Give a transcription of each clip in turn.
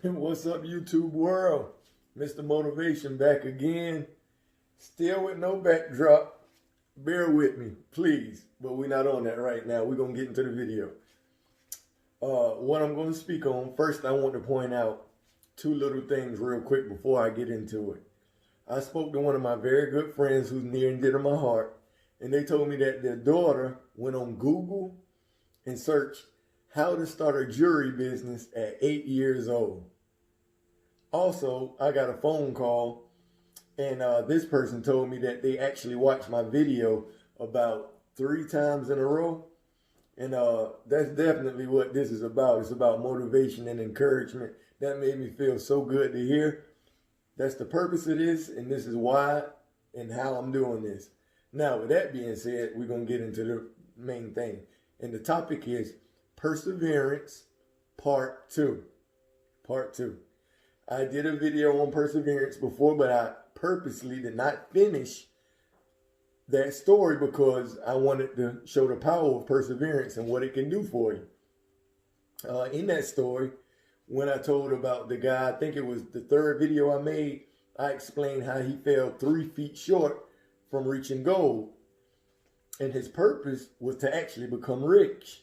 What's up, YouTube world? Mr. Motivation back again. Still with no backdrop. Bear with me, please. But we're not on that right now. We're going to get into the video. What I'm going to speak on, first I want to point out two little things real quick before I get into it. I spoke to one of my very good friends who's near and dear to my heart, and they told me that their daughter went on Google and searched how to start a jewelry business at 8 years old. Also, I got a phone call, and this person told me that they actually watched my video about 3 times in a row. And that's definitely what this is about. It's about motivation and encouragement. That made me feel so good to hear. That's the purpose of this, and this is why and how I'm doing this. Now, with that being said, we're going to get into the main thing. And the topic is Perseverance Part 2. Part 2. I did a video on perseverance before, but I purposely did not finish that story because I wanted to show the power of perseverance and what it can do for you. In that story, when I told about the guy, I think it was the third video I made, I explained how he fell 3 feet short from reaching gold. And his purpose was to actually become rich.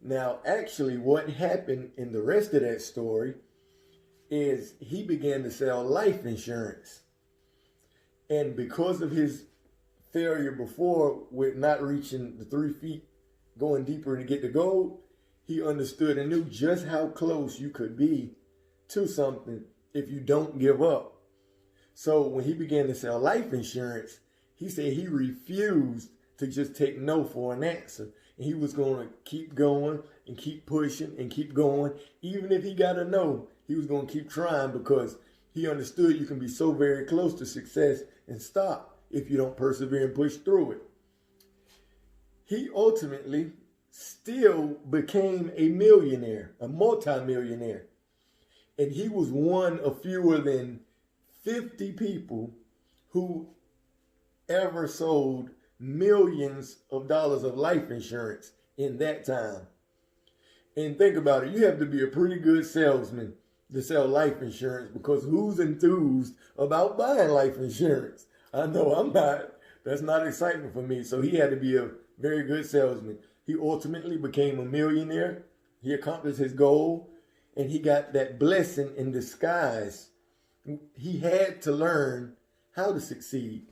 Now, actually, what happened in the rest of that story is he began to sell life insurance. And because of his failure before with not reaching the 3 feet, going deeper to get the gold, he understood and knew just how close you could be to something if you don't give up. So when he began to sell life insurance, he said he refused to just take no for an answer. And he was going to keep going and keep pushing and keep going. Even if he got a no, he was going to keep trying because he understood you can be so very close to success and stop if you don't persevere and push through it. He ultimately still became a millionaire, a multimillionaire. And he was one of fewer than 50 people who ever sold millions of dollars of life insurance in that time. And think about it, you have to be a pretty good salesman to sell life insurance because who's enthused about buying life insurance? I know I'm not. That's not exciting for me. So he had to be a very good salesman. He ultimately became a millionaire. He accomplished his goal and he got that blessing in disguise. He had to learn how to succeed.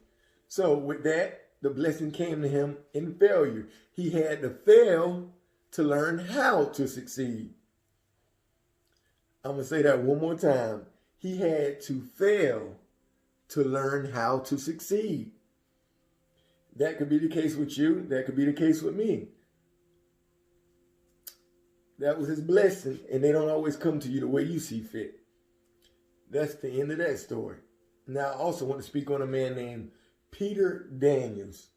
So with that, the blessing came to him in failure. He had to fail to learn how to succeed. I'm going to say that one more time. He had to fail to learn how to succeed. That could be the case with you. That could be the case with me. That was his blessing, and they don't always come to you the way you see fit. That's the end of that story. Now, I also want to speak on a man named Peter Daniels.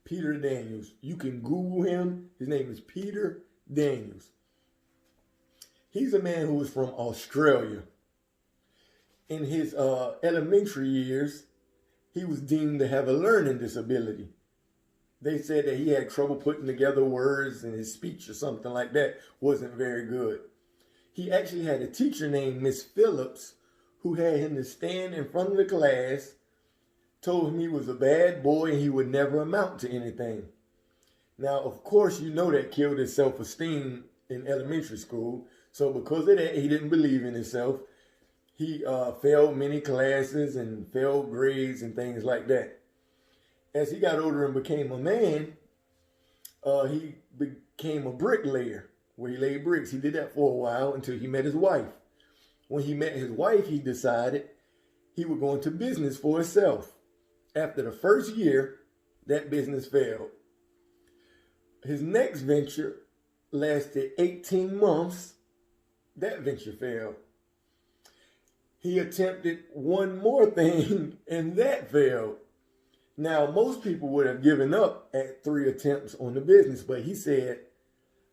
Peter Daniels. You can Google him. His name is Peter Daniels. He's a man who was from Australia. In his elementary years, he was deemed to have a learning disability. They said that he had trouble putting together words and his speech or something like that wasn't very good. He actually had a teacher named Miss Phillips who had him to stand in front of the class, told him he was a bad boy and he would never amount to anything. Now, of course, you know that killed his self-esteem in elementary school. So because of that, he didn't believe in himself. He failed many classes and failed grades and things like that. As he got older and became a man, he became a bricklayer where he laid bricks. He did that for a while until he met his wife. When he met his wife, he decided he would go into business for himself. After the first year, that business failed. His next venture lasted 18 months. That venture failed. He attempted one more thing and that failed. Now, most people would have given up at 3 attempts on the business, but he said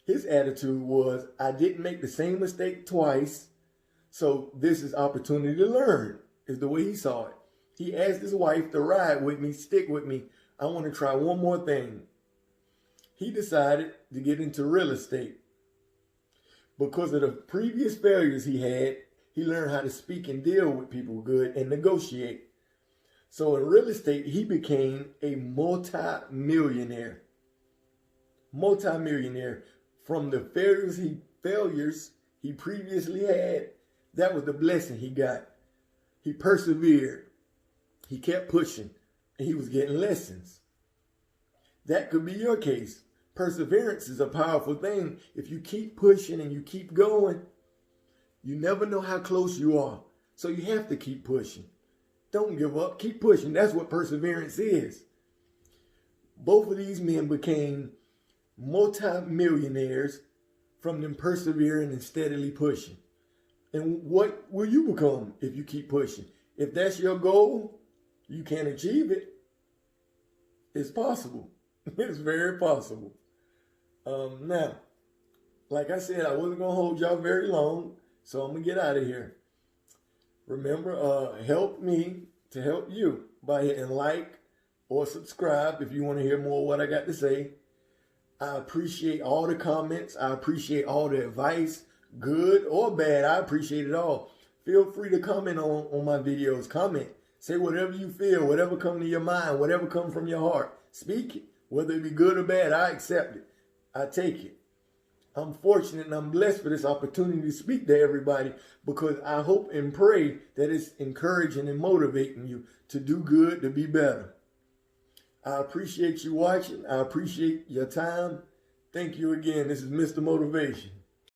his attitude was, I didn't make the same mistake twice, so this is opportunity to learn, is the way he saw it. He asked his wife to ride with me, stick with me. I want to try one more thing. He decided to get into real estate. Because of the previous failures he had, he learned how to speak and deal with people good and negotiate. So in real estate, he became a multi-millionaire. Multi-millionaire. From the failures he previously had, that was the blessing he got. He persevered. He kept pushing. And he was getting lessons. That could be your case. Perseverance is a powerful thing. If you keep pushing and you keep going, you never know how close you are. So you have to keep pushing. Don't give up. Keep pushing. That's what perseverance is. Both of these men became multi-millionaires from them persevering and steadily pushing. And what will you become if you keep pushing? If that's your goal, you can achieve it. It's possible. It's very possible. Now, like I said, I wasn't going to hold y'all very long, so I'm going to get out of here. Remember, help me to help you by hitting like or subscribe if you want to hear more of what I got to say. I appreciate all the comments. I appreciate all the advice, good or bad. I appreciate it all. Feel free to comment on my videos. Comment. Say whatever you feel, whatever comes to your mind, whatever comes from your heart. Speak it. Whether it be good or bad, I accept it. I take it. I'm fortunate and I'm blessed for this opportunity to speak to everybody because I hope and pray that it's encouraging and motivating you to do good, to be better. I appreciate you watching. I appreciate your time. Thank you again. This is Mr. Motivation.